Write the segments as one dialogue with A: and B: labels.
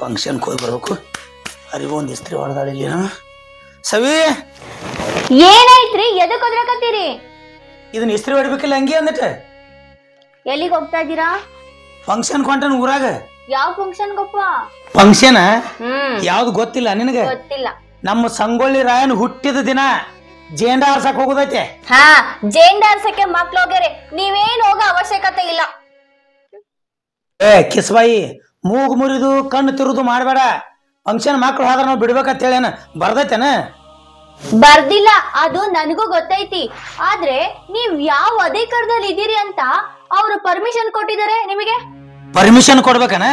A: ಫಂಕ್ಷನ್ಗೆ ಹೋಗಿ ಬರ್ಬೇಕು. ಅರಿವು ಒಂದು ಇಸ್ತ್ರಿ ಹೊಡೆದಾಳ ಇಲ್ಲಿ. ಸವಿ
B: ಏನಾಯ್ತ್ರಿ? ಎದಕ್ ಹೋದ್ರಕತ್ತೀರಿ?
A: ಇದನ್ನ ಇಸ್ತ್ರಿ ಹೊಡಿಬೇಕಿಲ್ಲ ಹಂಗೆ ಅಂದಟ.
B: ಎಲ್ಲಿಗೆ ಹೋಗ್ತಾ ಇದ್ದೀರಾ?
A: ಫಂಕ್ಷನ್ ಕೊಂಟನ್ ಊರಾಗ.
B: ಯಾವ ಫಂಕ್ಷನ್ ಗೊಪ್ಪ?
A: ಫಂಕ್ಷನ್ ಯಾವ್ದು ಗೊತ್ತಿಲ್ಲ ನಿನಗೆ?
B: ಗೊತ್ತಿಲ್ಲ.
A: ನಮ್ಮ ಸಂಗೊಳ್ಳಿ ರಾಯನ್ ಹುಟ್ಟಿದ ದಿನ ಜೇಂಡ ಆರ್ಸಕ್ ಹೋಗುದೈತೆ.
B: ಹಾ, ಜೇಂಡ ಆರ್ಸಕ್ಕೆ ಮಕ್ಳು ಹೋಗ್ಯಾರೆ, ನೀವೇನ್ ಹೋಗೋ ಅವಶ್ಯಕತೆ ಇಲ್ಲ.
A: ಏ ಕಿಸ್ಬಾಯಿ, ಮೂಗು ಮುರಿದು ಕಣ್ಣು ತಿರುದು ಮಾಡಬೇಡ. ಫಂಕ್ಷನ್ ಮಕ್ಳು ಹೋದ್ರ ನಾವು ಬಿಡ್ಬೇಕಂತ ಹೇಳೇನ ಬರ್ದೈತೇನ?
B: ಬರ್ದಿಲ್ಲ, ಅದು ನನಗೂ ಗೊತ್ತೈತಿ. ಆದ್ರೆ ನೀವ್ ಯಾವ ಅಧಿಕಾರದಲ್ಲಿ ಇದೀರಿ ಅಂತ ಅವ್ರು ಪರ್ಮಿಷನ್ ಕೊಟ್ಟಿದ್ದಾರೆ ನಿಮಗೆ?
A: ಪರ್ಮಿಷನ್ ಕೊಡ್ಬೇಕನ?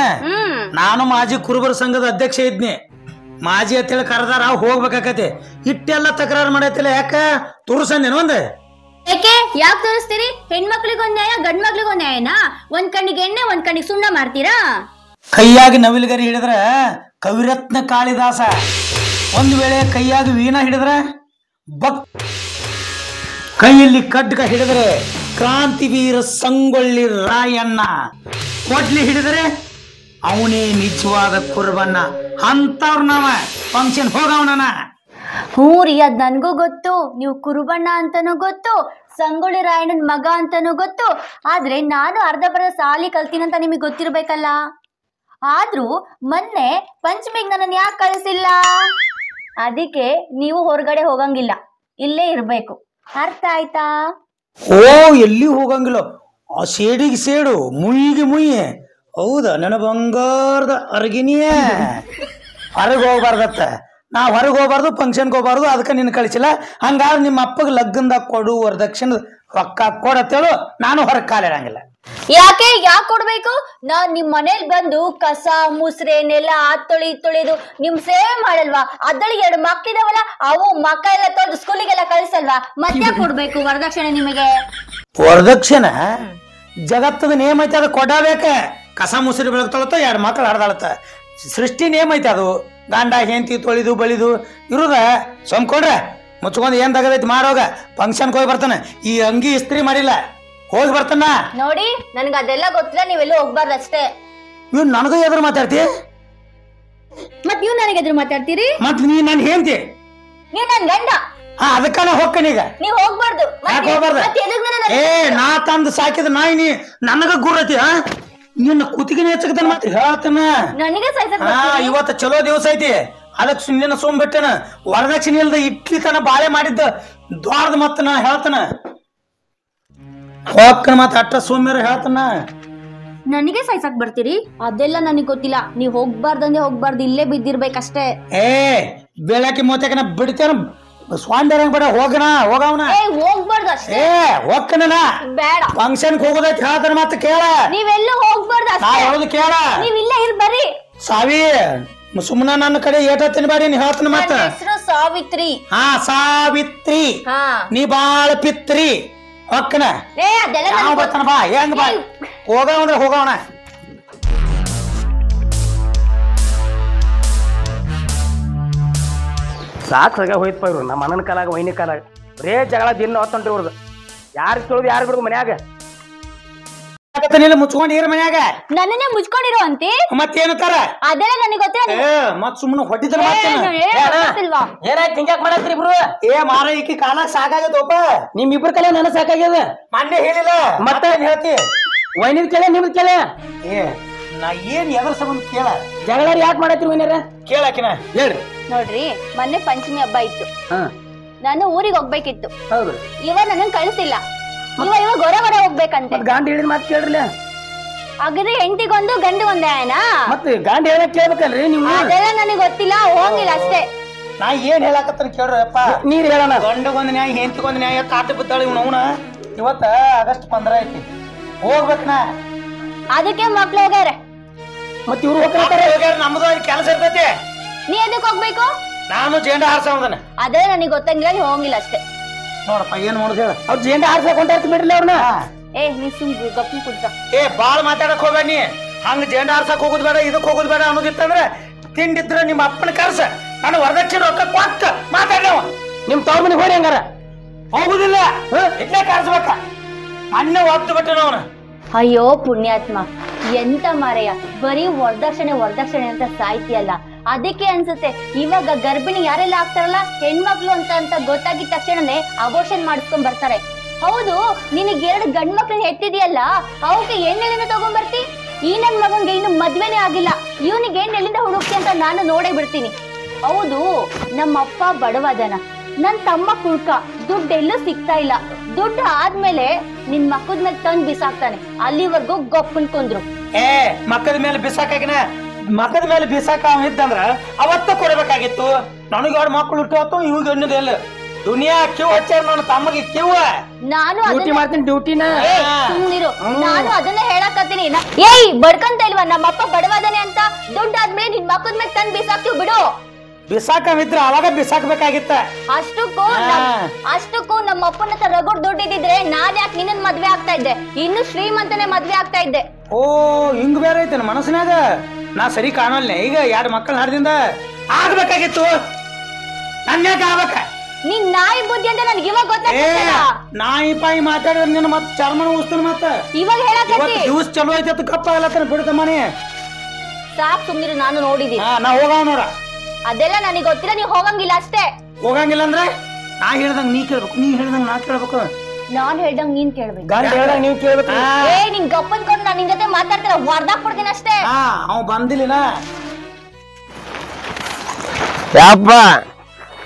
A: ನಾನು ಮಾಜಿ ಕುರುಬರ ಸಂಘದ ಅಧ್ಯಕ್ಷ ಇದ್ನಿ. ಮಾಜಿ ಅಂತೇಳಿ ಕರೆದಾರ ಹೋಗ್ಬೇಕಾಕತಿ. ಇಟ್ಟೆಲ್ಲ ತಕರಾರು ಮಾಡೈತಿಲ್ಲ, ಯಾಕ ತುರ್ಸಂದೇನು ಒಂದ್?
B: ಯಾಕೆ ಯಾಕೆ ತೋರಿಸ್ತೀರಿ? ಹೆಣ್ಮಕ್ಳಿಗೊಂದ್ ನ್ಯಾಯ, ಗಂಡ್ ಮಕ್ಳಿಗೊಂದ್ ನ್ಯಾಯನಾ? ಒಂದ್ ಕಣ್ಣಿಗೆ ಎಣ್ಣೆ, ಒಂದ್ ಕಣ್ಣಿಗೆ ಸುಣ್ಣ ಮಾಡ್ತೀರಾ?
A: ಕೈಯಾಗಿ ನವಿಲುಗರಿ ಹಿಡಿದ್ರ ಕವಿರತ್ನ ಕಾಳಿದಾಸ, ಒಂದ್ ವೇಳೆ ಕೈಯಾಗಿ ವೀಣಾ ಹಿಡಿದ್ರ ಕೈಯಲ್ಲಿ ಖಡ್ಗ ಹಿಡಿದ್ರೆ ಕ್ರಾಂತಿವೀರ ಸಂಗೊಳ್ಳಿ ರಾಯಣ್ಣ, ಕೊಡ್ಲಿ ಹಿಡಿದರೆ ಅವನೇ ನಿಜವಾದ ಕುರುಬಣ್ಣ. ಅಂತವ್ರ ನಾವ ಫಂಕ್ಷನ್ ಹೋಗವನ.
B: ಹ್ಞೂ ರೀ, ಅದ್ ನನ್ಗೂ ಗೊತ್ತು. ನೀವು ಕುರುಬಣ್ಣ ಅಂತಾನೂ ಗೊತ್ತು, ಸಂಗೊಳ್ಳಿ ರಾಯಣ್ಣನ ಮಗ ಅಂತಾನೂ ಗೊತ್ತು. ಆದ್ರೆ ನಾನು ಅರ್ಧ ಬರ್ಧ ಸಾಲಿ ಕಲ್ತೀನಂತ ನಿಮಗೆ ಗೊತ್ತಿರ್ಬೇಕಲ್ಲ. ಆದ್ರೂ ಮೊನ್ನೆ ಪಂಚಮಿಗೆ ನನ್ನನ್ನು ಯಾಕೆ ಕಳಿಸಿಲ್ಲ? ಅದಕ್ಕೆ ನೀವು ಹೊರಗಡೆ ಹೋಗಂಗಿಲ್ಲ, ಇಲ್ಲೇ ಇರ್ಬೇಕು. ಅರ್ಥ ಆಯ್ತಾ?
A: ಓ, ಎಲ್ಲಿ ಹೋಗಂಗಿಲ್ಲ. ಆ ಸೇಡಿಗೆ ಸೇಡು, ಮುಯ್ಯಿಗೆ ಮುಯ್ಯಿ. ಹೌದಾ ನನ್ನ ಬಂಗಾರದ ಅರ್ಗಿನಿಯ? ಹೊರಗೆ ಹೋಗ್ಬಾರ್ದತ್ತ. ನಾವು ಹೊರಗೆ ಹೋಗ್ಬಾರ್ದು, ಫಂಕ್ಷನ್ಗೆ ಹೋಗ್ಬಾರ್ದು. ಅದಕ್ಕೆ ನಿನ್ನ ಕಳಿಸಿಲ್ಲ. ಹಂಗಾದ್ರೆ ನಿಮ್ಮ ಅಪ್ಪಗೆ ಲಗ್ನದಾಗ ಕೊಡು, ವರದಕ್ಷಿಣೆ ರೊಕ್ಕ ಕೊಡತ್ತೇಳು. ನಾನು ಹೊರಗೆ ಕಾಲಿಡಂಗಿಲ್ಲ.
B: ಯಾಕೆ ಕೊಡ್ಬೇಕು? ನಾನ್ ನಿಮ್ ಮನೇಲಿ ಬಂದು ಕಸ ಮುಸ್ರೆ ನೆಲ ತೊಳೆದು ನಿಮ್ ಸೇವೆ ಮಾಡಲ್ವಾ? ಅದ್ರೊಳಗೆ 2 ಮಕ್ಳಿದಾವಲ್ಲ, ಅವು ಮಕ್ಕ ಎಲ್ಲ ತೊಳೆದು ಸ್ಕೂಲಿಗೆಲ್ಲ ಕಳಿಸಲ್ವಾ? ಮತ್ತೆ ಕೊಡ್ಬೇಕು ವರದಕ್ಷಿಣೆ ನಿಮಗೆ?
A: ವರದಕ್ಷಿಣೆ ಜಗತ್ತದ ನೇಮ ಐತೆ, ಅದು ಕೊಡಬೇಕ. ಕಸ ಮುಸ್ರಿ ಬೆಳಗ್ತಾಳತ್ತ, 2 ಮಕ್ಳು ಹಡ್ದಾಳತ್ತ. ಸೃಷ್ಟಿ ನೇಮ ಐತೆ ಅದು. ಗಂಡ ಹೆಂಡತಿ ತೊಳಿದು ಬಳಿದು ಇರುದ ಸೊಮ್ಕೊಂಡ್ರೆ ಮುಚ್ಕೊಂಡ್ ಏನ್ ತಗದೈತಿ ಮಾಡೋಗ. ಫಂಕ್ಷನ್ಗೆ ಹೋಗಿ ಬರ್ತಾನೆ. ಈ ಅಂಗಿ ಇಸ್ತ್ರಿ ಮಾಡಿಲ್ಲ, ಹೋಗಿ ಬರ್ತಾನ.
B: ನೋಡಿ, ನನ್ಗೆ ಅದೆಲ್ಲ ಗೊತ್ತಿಲ್ಲ, ನೀವೆಲ್ಲೂ ಹೋಗ್ಬಾರ್ದು ಅಷ್ಟೇ.
A: ಇವ್ ನನಗ ಎದುರು ಮಾತಾಡ್ತಿ?
B: ಮತ್ ನೀವು ನನಗೆ ಎದುರು ಮಾತಾಡ್ತೀರಿ?
A: ಮತ್ ನೀ ನನ್ ಹೆಂಡ್ತಿ,
B: ನೀವ್ ನನ್ ಗಂಡ.
A: ಅದಕ್ಕ ನಾ ಹೋಗ್ಕನೀಗ.
B: ನೀವ್ ಹೋಗ್ಬಾರ್ದು.
A: ಏ, ನಾ ತಂದು ಸಾಕಿದ ನಾಯಿ ನೀ ನನಗ ಗುರತಿ. ನಿನ್ನ ಕುತ್ತಿಗೆ ಹೆಚ್ಚಕತನ ಮಾತ್ರ ಹೇಳ್ತಾನ.
B: ನನಗೆ
A: ಇವತ್ತು ಚಲೋ ದಿವಸ ಐತಿ, ಅದಕ್ಕೆ ಸುಮ್ಮನೆ ಸೋಂಬಿಟ್ಟನ. ವರದಕ್ಷಿಣೆ ಇಲ್ದ ಇಟ್ಲಿ ತನ ಬಾಳೆ ಮಾಡಿದ್ದ ದ್ವಾರದ ಮತ್ತ ನಾ ಹೇಳ್ತಾನ. ಹೋಗ್ಕನ ಮತ್ತ ಅಟ್ಟ ಸೋಮ್ಯರ ಹೇಳ್ತಾನ.
B: ನನಗೆ ಸಾಯ್ಸಕ್ ಬರ್ತೀರಿ? ಅದೆಲ್ಲ ನನಗೆ ಗೊತ್ತಿಲ್ಲ. ನೀವ್ ಹೋಗ್ಬಾರ್ದಂದ್ರೆ ಹೋಗ್ಬಾರ್ದು, ಇಲ್ಲೇ ಬಿದ್ದಿರ್ಬೇಕಷ್ಟೇ.
A: ಏ, ಬೆಳಕಿ ಮೋತಕನ ಬಿಡ್ತೇನ ಸ್ವಾಂಡರಂಗ್ ಬೇಡ. ಹೋಗಣ ಹೋಗವನ.
B: ಹೋಗ್ಬಾರ್ದು ಅಷ್ಟೇ.
A: ಹೋಗ್ಕನ
B: ಬೇಡ.
A: ಫಂಕ್ಷನ್ ಹೋಗೋದೈತಿ ಹೇಳ್ತಾನ ಮತ್ತ ಕೇಳ.
B: ನೀವೆಲ್ಲೂ ಹೋಗ್ಬಾರ್ದು
A: ನಾ
B: ಅಷ್ಟೇ.
A: ಹೇಳುದು ಕೇಳ.
B: ನೀವ್ ಇಲ್ಲೇ ಬರ್ರಿ.
A: ಸಾವಿ, ಸುಮ್ಮನ ನನ್ನ ಕಡೆ ಏಟ ತಿನ್ಬೇಡಿ. ನೀ ಹೇಳ್ತಾನ ಮತ್ತ.
B: ಹೆಸರು ಸಾವಿತ್ರಿ.
A: ಹಾ, ಸಾವಿತ್ರಿ. ನೀ ಬಾಳ ಪಿತ್ರಿ. ಹೊಕ್ಕನ ಯಾವ ಬರ್ತಾನ. ಬಾ, ಹೆಂಗ ಬಾ, ಹೋಗವಂದ್ರೆ ಹೋಗವನ.
C: ಸಾಕಾಗ ಹೋಯ್ತಪ್ಪ ಇವ್ರು. ನಮ್ಮ ಅಣ್ಣನ ಕಾಲಾಗ ವೈನಿ ಕಾಲಾಗ ಬರೇ ಜಗಳ ದಿನ ಹೊತ್ತೊಂಟ್ರಿ ಇವ್ರದ್ದು. ಯಾರು ತೊಳೆದು ಯಾರು ಬಿಡುದು ಮನ್ಯಾಗ?
A: ಮುಚ್ಕೊಂಡಿರ ಮನ್ಯಾಗ
B: ನನ್ನನ್ನೇ ಮುಚ್ಕೊಂಡಿರೋ ಅಂತಿ.
A: ಮತ್ತೇನಂತಾರ?
B: ಅದೆಲ್ಲ ನನಗೆ ಗೊತ್ತಿಲ್ಲ.
A: ಮತ್ ಸುಮ್ಮನೆ ಹೊಟ್ಟಿದ್ರ
C: ಏನಾಯ್ತು ಹಿಂಗ್ಯಾಕ್ ಮಾಡತ್ರಿ ಇಬ್ರು?
A: ಏ ಮಾರ, ಈಕಿ ಕಾಲಾಗ ಸಾಕಾಗ್ಯದಪ್ಪ.
C: ನಿಮ್ ಇಬ್ರ ಕಲೆ ನನಗ್ ಸಾಕಾಗ್ಯದ.
A: ಮೊನ್ನೆ ಹೇಳಿಲ್ಲ,
C: ಮತ್ತೆ
A: ಹೇಳ್ತಿ.
C: ವೈನಿದ್ ಕೇಳ, ನಿಮ್ದು ಕೇಳ.
A: ಏ, ನಾ ಏನ್ ಎದ್ರ ಸಂಬಂಧ ಕೇಳ?
C: ಜಗಳ ಯಾಕೆ ಮಾಡತ್ರಿ ವೈನ್ಯಾರ?
A: ಕೇಳಾಕಿನ ಹೇಳ್ರಿ.
B: ನೋಡ್ರಿ, ಮೊನ್ನೆ ಪಂಚಮಿ ಹಬ್ಬ ಇತ್ತು. ನಾನು ಊರಿಗೆ ಹೋಗ್ಬೇಕಿತ್ತು.
C: ಹೌದು.
B: ಇವ ನನನ್ ಕಳಿಸಿಲ್ಲ. ಇವ ಗೊರ ಹೋಗ್ಬೇಕಂತೆ.
C: ಗಾಂಡ್ ಹೇಳಿದ ಮಾತು ಕೇಳ್ರಲ್ಲ.
B: ಹಾಗಾದ್ರೆ ಹೆಂಡತಿಗೊಂದು ಗಂಡಿಗೊಂದು ಏನಾ?
C: ಮತ್ತೆ ಗಾಂಡ್ ಹೇಳ ಕೇಳ್ಬೇಕಲ್ರಿ ನೀವು?
B: ಅದೆಲ್ಲ ನನಗೆ ಗೊತ್ತಿಲ್ಲ, ಹೋಗಿಲ್ಲ ಅಷ್ಟೇ.
A: ನಾ ಏನ್ ಹೇಳಾಕತ್ತ ಕೇಳ್ರಪ್ಪ.
C: ನೀರ್ ಹೇಳೋಣ.
A: ಗಂಡಗೊಂದ್ ನ್ಯಾಯ, ಹೆಂಡತಿಗೊಂದ್ ನ್ಯಾಯ ಕಾಟ ಬಿದ್ದಾಳಿ ಅವನ. ಇವತ್ತ ಆಗಸ್ಟ್ 15 ಐತಿ, ಹೋಗ್ಬೇಕನ.
B: ಅದಕ್ಕೆ ಮಕ್ಳು ಹೋಗ್ಯಾರ.
A: ಮತ್ ಇವ್ರು ಹೋಗ್ಯಾರ. ನಮ್ದು ಕೆಲಸ ಇರ್ತೈತಿ.
B: ನೀ ಎದಕ್ ಹೋಗ್ಬೇಕು?
A: ನಾನು ಜೇಂಡ ಹಾರ್ಸವದನ.
B: ಅದೇ ನನಗೆ ಗೊತ್ತಂಗಿಲ್ಲ, ನೀವ್ ಹೋಗಿಲ್ಲ ಅಷ್ಟೇ.
A: ನೋಡಪ್ಪ, ಏನ್ ಮಾಡುದು ಹೇಳ.
C: ಅವ್ರು ಜೇಂಡ ಹಾರ್ಸಕ್ ಹೊಂಟಾಯ್ತು ಬಿಡ್ರಿ ಅವ್ರನ್ನ.
B: ನೀ ಸುಮ್ ಗಪ್ಪಿ ಕುಡ್ತ.
A: ಬಾಳ್ ಮಾತಾಡಕ್ ಹೋಗ್ಬೇಡ ನೀ. ಹಂಗ ಜೇಂಡ ಹಾರ್ಸಕ್ ಹೋಗುದ್ ಬೇಡ, ಇದಕ್ ಹೋಗುದ್ ಬೇಡ ಅನ್ನೋದಿತ್ತಂದ್ರ ತಿಂಡಿದ್ರ ನಿಮ್ಮ ಅಪ್ಪನ ಕರ್ಸ, ನಾನು ವರದಕ್ಷಿಣೆ ರೊಕ್ಕ ಕೊಟ್ಟ ಮಾತಾಡ್ಲವ.
C: ನಿಮ್ ತವ್ರ ಮನೆಗೆ ಹೋರಿ ಹಂಗಾರ.
A: ಹೋಗುದಿಲ್ಲ, ಇಲ್ಲೇ ಕರ್ಸ್ಬೇಕ. ಮೊನ್ನೆ ಒತ್ತು ಬಿಟ್ಟು ಅವನ.
B: ಅಯ್ಯೋ ಪುಣ್ಯಾತ್ಮ, ಎಂತ ಮಾರಯ್ಯ, ಬರೀ ವರದಕ್ಷಿಣೆ ಅಂತ ಸಾಯ್ತಿಯಲ್ಲ. ಅದಕ್ಕೆ ಅನ್ಸುತ್ತೆ ಇವಾಗ ಗರ್ಭಿಣಿ ಯಾರೆಲ್ಲ ಆಗ್ತಾರಲ್ಲ ಹೆಣ್ಮಕ್ಳು ಅಂತ ಗೊತ್ತಾಗಿದ ತಕ್ಷಣನೇ ಅಬೋರ್ಷನ್ ಮಾಡಿಸ್ಕೊಂಡ್ ಬರ್ತಾರೆ. ಹೌದು, ನಿನಗೆ 2 ಗಂಡ್ ಮಕ್ಳನ್ನ ಹೆತ್ತಿದೆಯಲ್ಲ, ಅವಕ್ಕೆ ಹೆಣ್ಣೆಲ್ಲಿಂದ ತಗೊಂಡ್ಬರ್ತಿ? ಈ ನನ್ ಮಗನ್ಗೆ ಇನ್ನು ಮದ್ವೆನೇ ಆಗಿಲ್ಲ, ಇವನಿಗೆ ಹೆಣ್ಣೆಲ್ಲಿಂದ ಹುಡುಕ್ತಿ ಅಂತ ನಾನು ನೋಡೇ ಬಿಡ್ತೀನಿ. ಹೌದು, ನಮ್ಮಪ್ಪ ಬಡವದನ, ನನ್ ತಮ್ಮ ಕುಳ್ಕ, ದುಡ್ಡೆಲ್ಲೂ ಸಿಗ್ತಾ ಇಲ್ಲ. ದುಡ್ಡು ಆದ್ಮೇಲೆ ನಿನ್ ಮಕ್ಕದ ಮೇಲೆ ತಂದ್ ಬಿಸಾಕ್ತಾನೆ, ಅಲ್ಲಿವರೆಗೂ ಗೊಪ್ಪನ್ಕೊಂಡ್ರು.
A: ಮಕ್ಕದ ಮೇಲೆ ಬಿಸಾಕಿನ ಮಕ್ಕದ ಮೇಲೆ ಬಿಸಾಕ ಇದ್ದಂದ್ರ ಅವತ್ತ ಕೊಡ್ಬೇಕಾಗಿತ್ತು. ನನಗೆ 2 ಮಕ್ಕಳು ಹುಟ್ಟು ಇವಾಗ ಅನ್ನೋದಿಲ್ಲ. ದುನಿಯಾ ಕ್ಯೂ ಹಚ್ಚಾರ ನನ್ನ ತಮ್ಮಗೆ ಕ್ಯೂ.
B: ನಾನು
C: ಡ್ಯೂಟಿ ಮಾಡ್ತೀನಿ ಡ್ಯೂಟಿನ.
B: ಸುಮ್ನಿರು, ನಾನು ಅದನ್ನ ಹೇಳಕತ್ತೀನಿ. ಏಯ್ ಬಡ್ಕಂತ ಇಲ್ವಾ ನಮ್ಮಪ್ಪ ಬಡವಾದನೆ ಅಂತ? ದುಡ್ಡಾದ್ಮೇಲೆ ನಿನ್ ಮಕ್ಕದ ಮೇಲೆ ತಂದ್ ಬಿಸಾಕ್ತಿವ್ ಬಿಡು.
A: ಬಿಸಾಕವಿದ್ರ ಅವಾಗ ಬಿಸಾಕ್ಬೇಕಾಗಿತ್ತ.
B: ಅಷ್ಟಕ್ಕೂ ನಮ್ಮ ಅಪ್ಪನ ಹತ್ರ ರಗುಡ್ ದುಡ್ಡಿದ್ರೆ ನಾನ್ ಯಾಕೆ ನಿನ್ನ ಮದ್ವೆ ಆಗ್ತಾ ಇದ್ದೆ, ಇನ್ನು ಶ್ರೀಮಂತನೇ ಮದ್ವೆ ಆಗ್ತಾ ಇದ್ದೆ.
A: ಓ, ಹಿಂಗ್ ಬೇರೆ ಐತೆ ಮನಸ್ಸಿನಾಗ. ನಾ ಸರಿ ಕಾಣಲ್ನೆ. ಈಗ 2 ಮಕ್ಕಳ ಹಡ್ದಿಂದ ಆಗ್ಬೇಕಾಗಿತ್ತು. ನನ್ಯಾಕ ಆಗ್ಬೇಕ?
B: ನಿನ್ ನಾಯಿ ಬುದ್ಧಿ ಅಂತ ನನ್ಗೆ ಇವಾಗ ಗೊತ್ತಾಗ್ತಿಲ್ಲ.
A: ನಾಯಿ ಪಾಯಿ ಮಾತಾಡಿದ್ರೆ ನಿನ್ನ ಮತ್ ಚರ್ಮನ ಉಸ್ತಾನ ಮತ್ತ
B: ಇವಾಗ ಹೇಳಕತ್ತಿ.
A: ದಿವಸ ಚಲೋ ಐತೆ ಕಪ್ಪ ಆಗಲತ್ತ ಬಿಡ್ತಮ್ಮನಿ.
B: ಸಾಕ್ ಸುಮ್ನಿರು, ನಾನು ನೋಡಿದೀನಿ.
A: ನಾ ಹೋಗವ ನೋಡ.
B: ಅದೆಲ್ಲ ನನಗೆ ಗೊತ್ತಿಲ್ಲ, ನೀವ್ ಹೋಗಂಗಿಲ್ಲ ಅಷ್ಟೇ.
A: ಹೋಗಂಗಿಲ್ಲ ಅಂದ್ರೆ ನಾ ಹೇಳ್ದಂಗ ನೀ ಕೇಳ್ಬೇಕು, ನೀ ಹೇಳ್ದಂಗ ನಾ ಕೇಳ್ಬೇಕು.
B: ನಾನ್ ಹೇಳ್ದಂಗ ನೀನ್ ಕೇಳ್ಬೇಕು.
A: ನೀವ್ ಕೇಳ್ಬೇಕು.
B: ನಿನ್ ಗಪ್ಪನ್ಕೊಂಡು ನಾನು ನಿನ್ ಜೊತೆ ಮಾತಾಡ್ತಿಲ್ಲ, ಹೊರ್ದಾಕ್ ಕೊಡ್ತೀನಿ ಅಷ್ಟೇ.
A: ಅವ್ ಬಂದಿಲ್ಲ.
D: ಯಪ್ಪ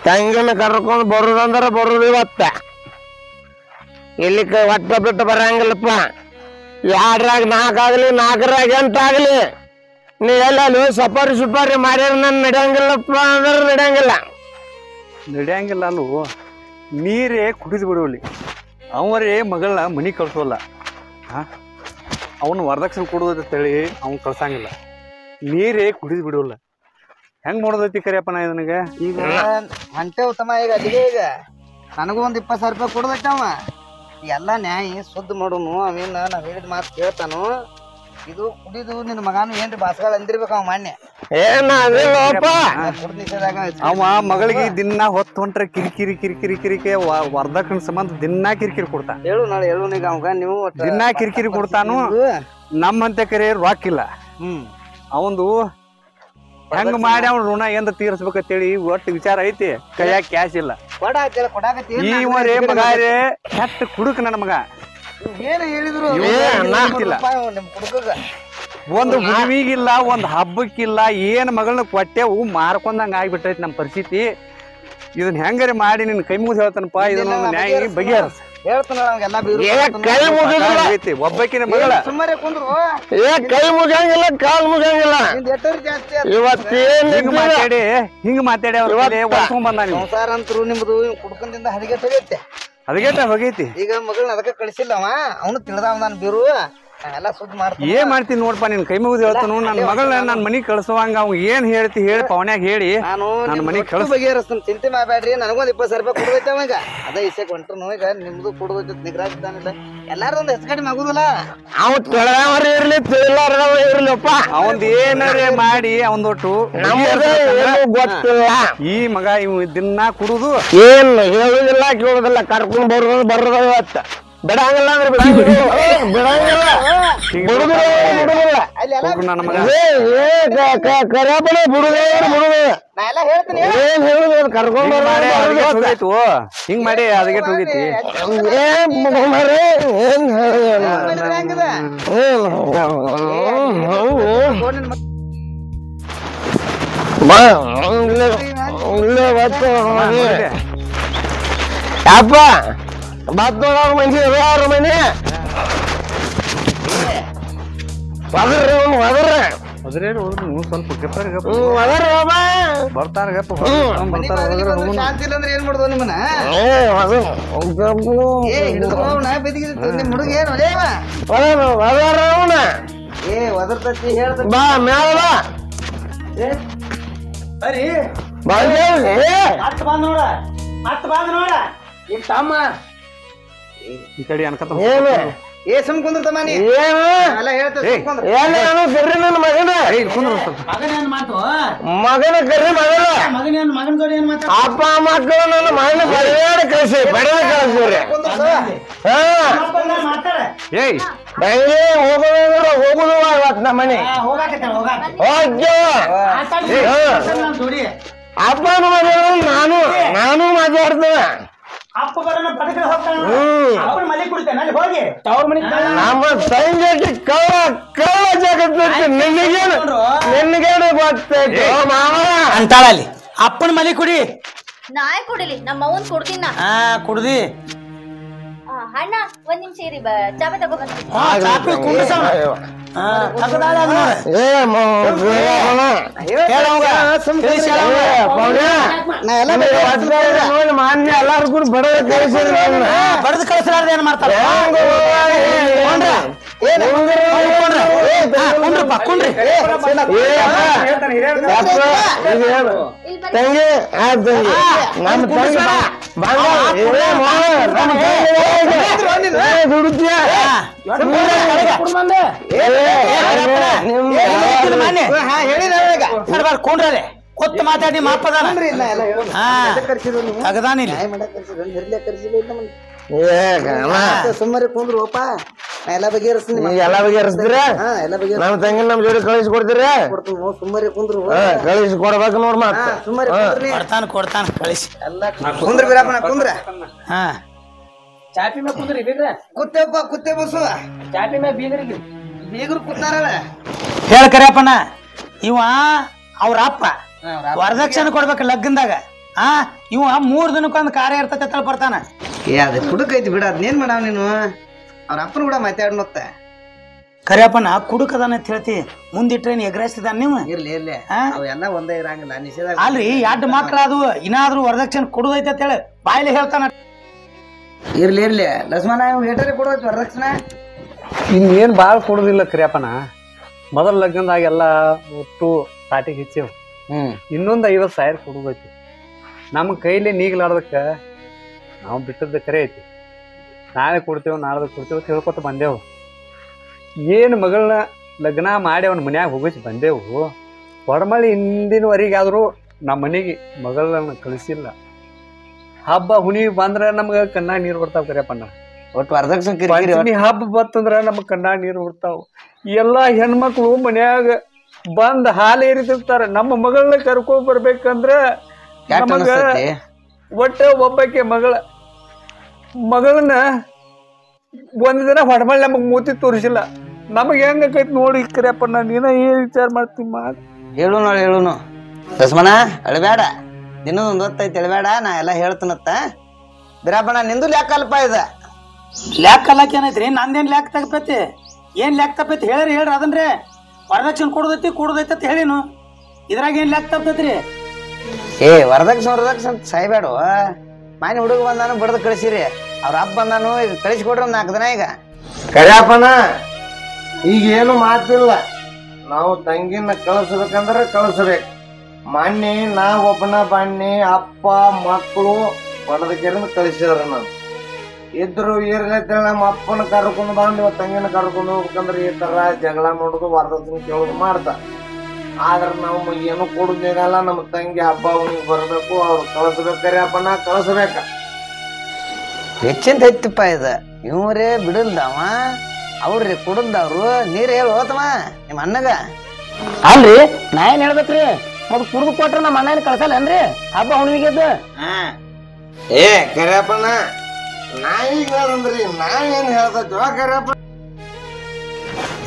D: ತಂಗಿನ ಕರ್ಕೊಂಡು ಬರುದಂದ್ರ ಬರುದು ಇವತ್ತ. ಇಲ್ಲಿ ಒಟ್ಟ ಬಿಟ್ಟು ಬರಂಗಿಲ್ಲಪ್ಪ. 2ರಾಗ 4 ಆಗ್ಲಿ, 4ರಾಗ 8 ಆಗ್ಲಿ. ನೀ ಎಲ್ಲ ಸಪಾರಿ ಮಾಡ್ಯಾರ ನನ್ ನಡೆಯಂಗಿಲ್ಲಪ್ಪ ಅಂದ್ರೆ
E: ನಡೆಯಂಗಿಲ್ಲ ಅಲ್ವ. ನೀರೇ ಕುಡಿದು ಬಿಡುವಲ್ಲಿ. ಅವರೇ ಮಗಳನ್ನ ಮನಿ ಕಳ್ಸೋಲ್ಲ. ಅವನು ವರದಕ್ಷಿಣೆ ಕೊಡೋದಂತೇಳಿ ಅವ್ನು ಕಳ್ಸಂಗಿಲ್ಲ. ನೀರೇ ಕುಡಿದು ಬಿಡೋಲ್ಲ. ಹೆಂಗ್ ಮಾಡೋದೈತಿ ಕರಿಯಪ್ಪ ನಾ ನನಗೆ?
F: ಈಗ ಹೊಂಟೇವ್ ತಮ್ಮ, ಈಗ ಅಲ್ಲಿಗೆ ಈಗ ನನಗೂ 20,000 ರೂಪಾಯಿ ಕೊಡದೈತವ. ಎಲ್ಲ ನ್ಯಾಯ ಸುದ್ದ ಮಾಡೋನು. ಅವೇನ ನಾವ್ ಹೇಳಿದ ಮಾತು ಕೇಳ್ತಾನು. ಇದು ಕುಡಿದು ನಿನ್ನ ಮಗಾನು ಏನ್ರಿ ಬಾಸ್ಗಳ ಅಂದಿರ್ಬೇಕು ಅವ ಮಾನ್ಯ.
E: ಅವ ಮಗಳಿಗೆ ದಿನ ಹೊತ್ತು ಹೊಂಟ್ರೆ ಕಿರಿಕಿರಿ ವರದಕ್ಷಿಣೆ ಸಂಬಂಧ ದಿನಾ ಕಿರಿಕಿರಿ ಕೊಡ್ತಾ.
F: ಹೇಳು ನಾಳೆ ಹೇಳು ಈಗ ಅವಾಗ ನೀವು
E: ದಿನಾ ಕಿರಿಕಿರಿ ಕೊಡ್ತಾನು. ನಮ್ಮಂತೆ ಕರೆ ರೊಕ್ಕಿಲ್ಲ. ಅವಂದು ಹೆಂಗ್ ಮಾಡಿ ಅವ್ನ ಋಣ ಎಂದ ತೀರ್ಸ್ಬೇಕಂತೇಳಿ ಒಟ್ಟು ವಿಚಾರ ಐತಿ. ಕೈಯಾಗ ಕ್ಯಾಶ್ ಇಲ್ಲ. ಇವರೇ ಮಗ ಕೆಟ್ಟ ಕುಡುಕ್ ನನ್ನ ಮಗ.
F: ಏನ್ ಹೇಳಿದ್ರು
E: ಒಂದು ಹುಡುವಿಗಿಲ್ಲ, ಒಂದ್ ಹಬ್ಬಕ್ಕಿಲ್ಲ, ಏನ್ ಮಗಳನ್ನ ಕೊಟ್ಟೆವು ಮಾರ್ಕೊಂಡಂಗ ಆಗ್ಬಿಟ್ಟೈತಿ ನಮ್ಮ ಪರಿಸ್ಥಿತಿ. ಇದನ್ನ ಹೆಂಗಾರೆ ಮಾಡಿ ನಿನ್ ಕೈ ಮುಗಿದು ಹೇಳ್ತಾನಪ್ಪ, ಇದನ್ನ ನ್ಯಾಯ ಬಗೆಹರಿಸ. ಒಬ್ಬಕಿನ ಮಗಳ
F: ಸುಮ್ಮನೆ ಕುಂದ್ರು
D: ಕೈ ಮುಗಿಯಂಗಿಲ್ಲ, ಕಾಲ್ ಮುಗಿಯಂಗಿಲ್ಲ.
E: ಹಿಂಗ ಮಾತಾಡಿ ಅವ್ರ ಬಂದ.
F: ಸಂಸಾರ ಅಂತರು ನಿಮ್ದು ಕುಡ್ಕಂದಿಂದ ಹದಗೆಟ್ ಹೋಗೈತೆ.
E: ಅದಕ್ಕೆ ಹೋಗೈತಿ.
F: ಈಗ ಮಗಳನ್ನ ಅದಕ್ಕೆ ಕಳಿಸಿಲ್ಲವ, ಅವನು ತಿಳಿದವ ನಾನು ಬೀರು ಎಲ್ಲ ಸುದ್ದಿ ಮಾಡ್ತೀನಿ.
E: ಏನ್ ಮಾಡ್ತೀನಿ ನೋಡ್ಪಾ, ನಿನ್ ಕೈ ಮುಗಿದು ಹೇಳ್ತಾನು. ನನ್ನ ಮಗಳನ್ನ ನನ್ ಮನಿಗ್ ಕಳ್ಸುವಂಗ ಅವ್ ಏನ್ ಹೇಳ್ತಿ ಹೇಳಿ ಪವನ್ಯಾಗ ಹೇಳಿ ನನ್ನ ಮನಿಗ್ ಕಳ್ಸ
F: ಬಗೆಹರಿಸ್ತಾನೆ. ಚಿಂತೆ ಮಾಡಬೇಡ್ರಿ. ನನಗೊಂದು 20,000 ರೂಪಾಯಿ ಕೊಡ್ದೈತೆ ಅವ. ಈಗ ಅದ ಇಸಕ್ ಹೊಂಟ್ರು. ಈಗ ನಿಮ್ದು ಕೊಡೋದೈತಿ, ನಿಗ್ರಾಗಿದ್ದಾನಿಲ್ಲ. ಎಲ್ಲಾರು ಒಂದು ಹೆಸರು ಕಡಿಮೆ ಆಗುದಿಲ್ಲ.
D: ಅವ್ ತಿಳಿದವ್ರ ಇರ್ಲಿ ತಿಳಿಲಾರ್ದವ ಇರ್ಲಿಪ್ಪ,
E: ಅವಂದ್ ಏನಾರೇ ಮಾಡಿ ಅವಂದೊಟ್ಟು
D: ಗೊತ್ತಿಲ್ಲ.
E: ಈ ಮಗ ಇವ್ ದಿನ ಕುಡುದು
D: ಏನ್ ಹೇಳುದಿಲ್ಲ ಕೇಳುದಿಲ್ಲ. ಕರ್ಕೊಂಡ್ ಬರೋದ ಇವತ್ತ ಬಿಡಂಗಿಲ್ಲ ಅಂದ್ರೆ ಬಿಡಂಗಿಲ್ಲ.
E: ನನ್ನ ಮಗ
D: ಕರ್ಯಾಪಣೆ ಬಿಡುದೇ
F: ನಾ ಎಲ್ಲ ಹೇಳ್ತೀನಿ.
D: ಏನ್ ಹೇಳುದು ಕರ್ಕೊಂಡ್
E: ಹೋಗೈತು. ಹಿಂಗ್ ಮಾಡಿ ಅದಕ್ಕೆ ಹೋಗೈತಿ.
D: ಯಪ್ಪ ಬತ್ ನೋಡ ಮಂದಿ ಯಾರು ಮನೆ
E: ಸ್ವಲ್ಪ ಬರ್ತಾರ
F: ಶಾಂತಿ ಇಲ್ಲ ಅಂದ್ರೆ ಏನ್ ಮಾಡುದು ನಿಮ್ಮನ್ನ? ನಿಮ್ ಹುಡುಗ ಏನು ಒದರ್ತತಿ ಹೇಳ್ತ
D: ಬಾ ಮ್ಯಾಲ
A: ಈಗ ತಮ್ಮ
E: ಈ ಕಡೆ ಅನ್ಕತ್ತ
F: ಸುಮ್ ಕುಂದ್ರತಮ್ಮ ನೀ ಎಲ್ಲ ಹೇಳ್ತೇನೆ.
D: ನನ್ನ ಮಗನ
A: ಮಗನೇನ್ ಮಾತು
D: ಮಗನ ಕರ್ರಿ ಮಗನ
A: ಮಗನ ಜೋಡಿ ಏನ್ ಮಾತು?
D: ಅಪ್ಪ ಮಕ್ಕಳು ನನ್ನ ಮಗನ ಬಡಿಯಾಡ ಕಳಿಸಿ ಬಡಿದ ಕಳಿಸ್ರಿ.
E: ಏಯ್
D: ತಂಗಿ ಹೋಗುದು ಇವತ್ತು ನಮ್ಮ ಮನೆ ಅಪ್ಪನ ಮನೆ ನಾನು ಮಾತಾಡ್ತೇನೆ
A: ಅಪ್ಪ ಬರೋಣ ಪಟಕ ಹೋಗ್ತಾನ ಅಪ್ಪನ ಮನೆ ಕುಡಿತಾನೆ ಅಲ್ಲಿ ಹೋಗಿ
C: ತವ್ರ ಮನೆ
D: ನಮ್ಮ ತಂಗಿ ಕಳ್ಳ ಜಗತ್ತೈತಿ ನಿನ್ಗೇನು ಗೊತ್ತೈತಿ ಮಾವ
A: ಅಂತಾಳಲ್ಲಿ ಅಪ್ಪನ ಮನೆ ಕುಡಿ
B: ನಾಯ್ ಕುಡಿಲಿ ನಮ್ಮ ಅವ್ವನ್ ಕೊಡ್ತೀನಿ ನಾ
A: ಕುಡ್ದಿ
B: ಅಣ್ಣ ಒಂದ್ ನಿಮಿಷ ಇರಿ ಚಾಪೆ ತಗೋ ಬರ್ತೀನಿ
A: ಚಾಪಿ ಕುಂಡ್ರಸವ
D: ಮಾನ್ಯ ಎಲ್ಲಾರು ಕೂಡ ಬಡದ
A: ಬಡದ್ ಕಳಿಸಲಾರ್ದ ಏನ್ ಮಾಡ್ತಾರೆ ಕುಂಡ್ರಿ
D: ತಂಗಿ ನಮ್ಮ ತಂಗಿ
A: ಕೊಂಡ್ರೆ ಕೊತ್ತು ಮಾತಾಡಿ ಮಾಪದಾನ ತಗದಾನಿಲ್ಲ
F: ಸುಮ್ಮನೆ ಕುಂದ್ರುಪ್ಪ ನಾ ಎಲ್ಲ ಬಗೆಹರಿಸ್ತೀನಿ
D: ಎಲ್ಲ ಬಗೆಹರಿಸ್ತೀರ ನಮ್ಮ ತಂಗಿ ನಮ್ ಜೋಡಿ ಕಳಿಸಿ ಕೊಡ್ತೀರ
F: ಸುಮ್ಮನೆ ಕುಂದ್ರು
D: ಕಳಿಸಿ ಕೊಡ್ಬೇಕು ನೋಡ್ ಮಾತ್ರ
F: ಸುಮ್ಮನೆ
A: ಕೊಡ್ತಾನ ಕಳಿಸಿ
F: ಎಲ್ಲ ಕುಂದ್ರ ಬಿರಪ್ಪನ ಕುಂದ್ರ
A: ಹಾ
C: ಚಾಪಿ ಮ್ಯಾಗ ಕುಂದ್ರಿ ಬೀಗ್ರ
F: ಕುತ್ತೇಪ್ಪ ಕುತ್ತೆ ಬಸ್ಸು
C: ಚಾಪಿ ಮ್ಯಾಗ ಬೀಗ್ರಿ
F: ಬೀಗರು ಕೂತಾರಲ್ಲ
A: ಹೇಳ ಕರಿಯಪ್ಪನ ಇವ ಅವ್ರ ಅಪ್ಪ ವರದಕ್ಷಿಣೆ ಕೊಡ್ಬೇಕು ಲಗ್ನದಾಗ ಇವ 3 ದಿನಕ್ಕೊಂದು ಕಾರ್ಯ ಇರ್ತೈತೆ ತಳ ಬರ್ತಾನ
F: ಅದ ಕುಡುಕೈತಿ ಬಿಡ ಅದ್ನೇನ್ ಮಾಡಾವ ನೀನು ಅವ್ರ ಅಪ್ಪನ ಕೂಡ ಮಾತಾಡ್ನತ್ತ
A: ಕರಿಯಪ್ಪನ ಕುಡುಕದಾನ ಅಂತ ಹೇಳ್ತಿ ಮುಂದಿಟ್ರೆ ಎಗ್ರಾಯಿಸ್ತಿದ್ದಾನ ನೀವು
F: ಇರ್ಲಿ ಇರ್ಲಿ ಅವೆಲ್ಲ ಒಂದೇ ಇರಂಗಿಲ್ಲ ನಿಷೇಧ
A: ಅಲ್ರಿ 2 ಮಕ್ಳು ಅದು ಇನ್ನಾದ್ರೂ ವರದಕ್ಷಿಣೆ ಕೊಡುದೈತೆ ಅಂತ ಹೇಳಿ ಬಾಯಿಲೆ ಹೇಳ್ತಾನ
F: ಇರ್ಲಿ ಇರ್ಲಿ ಲಕ್ಷ್ಮಣ ಏಟರೆ ಕೊಡೋದು ವರದಕ್ಷಿಣೆ
E: ಇನ್ನೇನ್ ಭಾಳ ಕೊಡುದಿಲ್ಲ ಕರಿಯಪ್ಪನ ಮೊದಲ ಲಗ್ನದಾಗೆಲ್ಲ ಒಟ್ಟು ತಾಟಿಗೆ ಹೆಚ್ಚೇವು ಇನ್ನೊಂದು 50,000 ಕೊಡುದೈತಿ ನಮ್ಮ ಕೈಲಿ ನೀಗ್ಲಾರ್ದಕ್ಕೆ ನಾವು ಬಿಟ್ಟದ್ದು ಕರೆ ಐತಿ ನಾಳೆ ಕೊಡ್ತೇವೆ ನಾಳೆ ಕೊಡ್ತೇವೆ ಅಂತ ಹೇಳ್ಕೊತ ಬಂದೆವು ಏನು ಮಗಳನ್ನ ಲಗ್ನ ಮಾಡಿ ಅವ್ನ ಮನ್ಯಾಗ ಹೋಗಿಸಿ ಬಂದೆವು ಹೊರಮಳಿ ಹಿಂದಿನವರೆಗಾದರೂ ನಮ್ಮ ಮನೆಗೆ ಮಗಳನ್ನ ಕಳಿಸಿಲ್ಲ ಹಬ್ಬ ಹುಣಿವಿ ಬಂದ್ರೆ ನಮ್ಗೆ ಕಣ್ಣಾಗ ನೀರು ಬರ್ತಾವ ಕರಿಯಪ್ಪಣ್ಣ
F: ಒಟ್ಟು ವರದಕ್ಷಿಣೆ
E: ಹಬ್ಬ ಬತ್ತಂದ್ರ ನಮ್ಗೆ ಕಣ್ಣಾಗ ನೀರು ಬರ್ತಾವ ಎಲ್ಲಾ ಹೆಣ್ಮಕ್ಳು ಮನ್ಯಾಗ ಬಂದ್ ಹಾಲು ಏರಿತಿರ್ತಾರ ನಮ್ಮ ಮಗಳನ್ನ ಕರ್ಕೊಂಡ್ ಬರ್ಬೇಕಂದ್ರ ನಮಗ ಒಟ್ಟೆ ಒಬ್ಬಾಕೆ ಮಗಳನ್ನ ಒಂದ್ ದಿನ ಹೊಡಮಳ್ಳಿ ನಮಗ್ ಮೂತಿ ತೋರಿಸಿಲ್ಲ ನಮಗ್ ಹೆಂಗೈತಿ ನೋಡಿ ಕರಿಯಪ್ಪಣ್ಣ ನೀನ ಏನ್ ವಿಚಾರ ಮಾಡ್ತೀನಿ ಮಾಡಿ
F: ಹೇಳುನು ಲಕ್ಷ್ಮಣ ಅಳಬೇಡ ದಿನದೊಂದು ಹೊತ್ತೈತಿ ಎಳಬೇಡ ನಾ ಎಲ್ಲ ಹೇಳ್ತೀನತ್ತ ಬಿರಾಪಣ್ಣ ನಿಂದು ಲ್ಯಾಕಲ್ಪ ಇದ
A: ಲ್ಯಾಕ್ ಕಲ್ಲಾಕ ಏನೈತ್ರಿ ನಂದೇನ್ ಲ್ಯಾಕ್ ತಗಪೈತಿ ಏನ್ ಲ್ಯಾಕ್ ತಪ್ಪೈತಿ ಹೇಳ್ರಿ ಅದನ್ರಿ ವರದಕ್ಷಿಣೆ ಕೊಡುದೈತಿ ಅಂತ ಹೇಳಿನು ಇದ್ರಾಗ ಏನ್ ಲ್ಯಾಕ್ ತಪ್ಪೈತ್ರಿ
F: ವರದಕ್ಷಿಣೆ ಸಾಯ್ಬೇಡ ಮಾನಿ ಹುಡುಗ ಬಂದಾನು ಬಡ್ದು ಕಳಿಸಿರಿ ಅವ್ರ ಅಪ್ಪ ಬಂದಾನು ಈಗ ಕಳಿಸ್ಕೊಡ್ರಿ 4 ದಿನ ಈಗ
D: ಕರಿಯಪ್ಪನ ಈಗ ಏನು ಮಾತಿಲ್ಲ ನಾವು ತಂಗಿನ ಕಳಿಸ್ಬೇಕಂದ್ರೆ ಕಳಿಸ್ಬೇಕು ಮಾನ್ಯ ನಾ ಒಬ್ಬನ ಬಾಣ್ಣಿ ಅಪ್ಪ ಮಕ್ಕಳು ಬಡದಕೆರಿಂದ ಕಳಿಸಿದ್ರ ನಾನು ಇದ್ರು ಇರ್ಲೈತೆ ನಮ್ಮ ಅಪ್ಪನ ಕರ್ಕೊಂಡು ಬಂದು ಇವತ್ತು ತಂಗಿನ ಕರ್ಕೊಂಡು ಹೋಗ್ಬೇಕಂದ್ರೆ ಈ ತರ ಜಗಳ ಮಾಡೋದು ವರದಕ್ಷಿಣೆ ಕೇಳೋದು ಮಾಡ್ತಾ ಆದ್ರೆ ನಾವು ಏನು ಕೊಡುದಿರಲ್ಲ ನಮ್ಮ ತಂಗಿ ಹಬ್ಬ ಅವನಿಗೆ ಬರ್ಬೇಕು ಅವ್ರು ಕಳಿಸ್ಬೇಕು ಕರಿಯಪ್ಪನ ಕಳಿಸ್ಬೇಕ
F: ಹೆಚ್ಚಿಂದ ಹೆಚ್ಚಪ್ಪ ಇದ ಇವ್ರೇ ಬಿಡಲ್ದವ ಅವ್ರಿ ಕುಡಲ್ದವ್ರು ನೀರ್ ಹೇಳಿ ಹೋತಮ್ಮ ನಿಮ್ಮ ಅಣ್ಣಗ
C: ಅಲ್ರಿ ನಾ ಏನ್ ಹೇಳ್ಬೇಕ್ರಿ ಮತ್ ಕುಡ್ದು ಕೊಟ್ರ ನಮ್ಮ ಅಣ್ಣ ಕಳ್ಸಲ್ಲನ್ರಿ ಹಬ್ಬ ಹುಣ್ಣಿಗೆದ್ದು
D: ಕರಿಯಪ್ಪನ ನಾ ಈಗ ಅಂದ್ರಿ ನಾ ಏನ್ ಹೇಳ್ತೈತಿ ಕರಿಯಪ್ಪ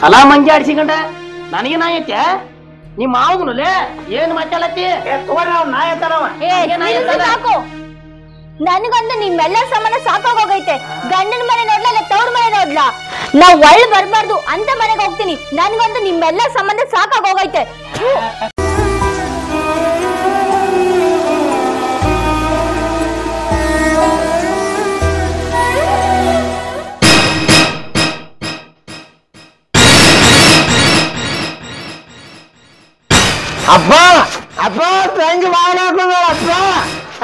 C: ಅಲಾ ಮಂಜಿ ಆಡ್ಸಿಕೊಂಡ ನನಗೆ ನಾ ಐತೆ ನಿಮ್ಮ ಮಾವಗನುಲೇ ಏನ್ ಮಾತಾಡತ್ತಿ
B: ಸಾಕು ನನಗಂದು ನಿಮ್ಮೆಲ್ಲರ ಸಂಬಂಧ ಸಾಕಾಗೋಗೈತೆ ಗಂಡನ ಮನೆ ನೋಡ್ಲಲ್ಲ ತವ್ರ ಮನೆ ನೋಡ್ಲಾ ನಾವ್ ಒಳ್ಳೆ ಬರ್ಬಾರ್ದು ಅಂತ ಮನೆಗೆ ಹೋಗ್ತೀನಿ ನನ್ಗಂದು ನಿಮ್ಮೆಲ್ಲರ ಸಂಬಂಧ ಸಾಕಾಗೋಗೈತೆ
D: ಅಪ್ಪ ಅಪ್ಪ ತಂಗಿ ಬಾಗಿಲು ಹಾಕೋದ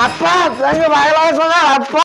D: ಅಪ್ಪ ತಂಗಿ ಬಾಗಿಲು ಹಾಕೋದ ಅಪ್ಪ